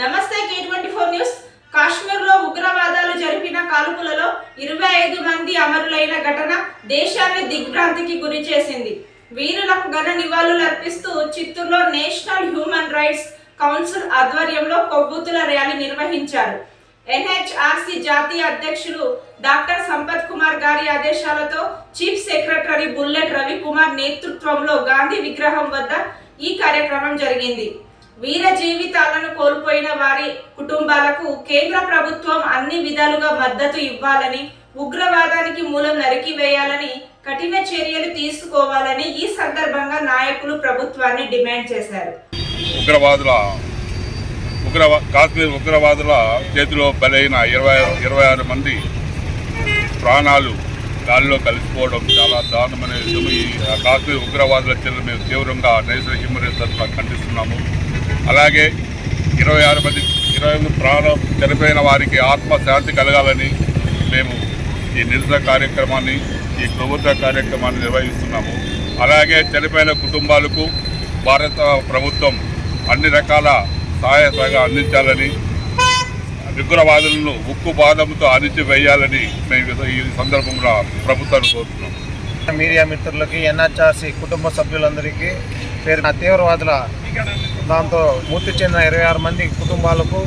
నమస్తే K24 news. కాశ్మీర్లో ఉగ్రవాదాలు జరిపిన కాల్పులలో 25 మంది అమరులైన ఘటన దేశాన్ని దిగ్భ్రాంతికి గురిచేసింది. వీరులకు ఘన నివాళులర్పిస్తూ చిత్తూరులో నేషనల్ హ్యూమన్ రైట్స్ కౌన్సిల్ ఆధ్వర్యంలో కొవ్వొత్తుల ర్యాలీ నిర్వహించారు. NHRC జాతీయ అధ్యక్షులు డాక్టర్ సంపత్ కుమార్ గారి ఆదేశాలతో చీఫ్ సెక్రటరీ బుల్లెట్ రవికుమార్ నేతృత్వంలో గాంధీ విగ్రహం వద్ద ఈ కార్యక్రమం జరిగింది. వీర జీవితాలను కోల్పోయిన వారి కుటుంబాలకు కేంద్ర ప్రభుత్వం అన్ని విధాలుగా మద్దతు ఇవ్వాలని, ఉగ్రవాదానికి మూలం నరికివేయాలని, కఠిన చర్యలు తీసుకోవాలని ఈ సందర్భంగా నాయకులు ప్రభుత్వాన్ని డిమాండ్ చేశారు. కాశ్మీర్ ఉగ్రవాదుల చేతిలో బలైన 26 మంది ప్రాణాలు గాలిలో కలిసిపోవడం చాలా దారుణమైన విషయం. ఈ కాశ్మీర్ ఉగ్రవాదుల చర్యలు మేము తీవ్రంగా నేషనల్ హ్యూమన్ రైట్స్ తరఫున ఖండిస్తున్నాము. అలాగే 26 ప్రాణం చనిపోయిన వారికి ఆత్మశాంతి కలగాలని మేము ఈ నిరసన కార్యక్రమాన్ని, ఈ ప్రభుత్వ కార్యక్రమాన్ని నిర్వహిస్తున్నాము. అలాగే చనిపోయిన కుటుంబాలకు భారత ప్రభుత్వం అన్ని రకాల సహాయ సహకారం అందించాలని, ఉగ్రవాదులను ఉక్కు బాధంతో అణిచివేయాలని మేము ఈ సందర్భంలో ప్రభుత్వాన్ని కోరుతున్నాం. మీడియా మిత్రులకి, NHRC కుటుంబ సభ్యులందరికీ పేరు తీవ్రవాదుల దాంతో మృతి చెందిన 26 మంది కుటుంబాలకు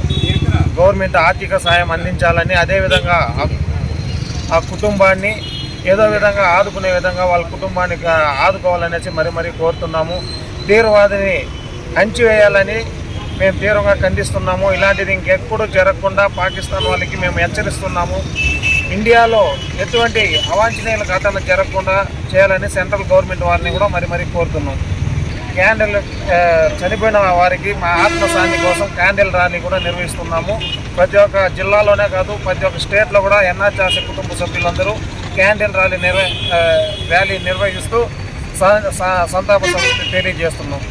గవర్నమెంట్ ఆర్థిక సాయం అందించాలని, అదేవిధంగా ఆ కుటుంబాన్ని ఏదో విధంగా ఆదుకునే విధంగా వాళ్ళ కుటుంబాన్ని ఆదుకోవాలనేసి మరీ కోరుతున్నాము. తీవ్రవాదిని అణిచివేయాలని మేము తీవ్రంగా ఖండిస్తున్నాము. ఇలాంటిది ఇంకెప్పుడు జరగకుండా పాకిస్తాన్ వాళ్ళకి మేము హెచ్చరిస్తున్నాము. ఇండియాలో ఎటువంటి అవాంఛనీయుల ఘటన జరగకుండా చేయాలని సెంట్రల్ గవర్నమెంట్ వారిని కూడా మరీ కోరుతున్నాం. క్యాండిల్ చనిపోయిన వారికి మా ఆత్మశాంతి కోసం క్యాండిల్ ర్యాలీ కూడా నిర్వహిస్తున్నాము. ప్రతి ఒక్క జిల్లాలోనే కాదు, ప్రతి ఒక్క స్టేట్లో కూడా NHRC కుటుంబ సభ్యులందరూ క్యాండిల్ ర్యాలీ నిర్వహిస్తూ సంతాప తెలియజేస్తున్నాం.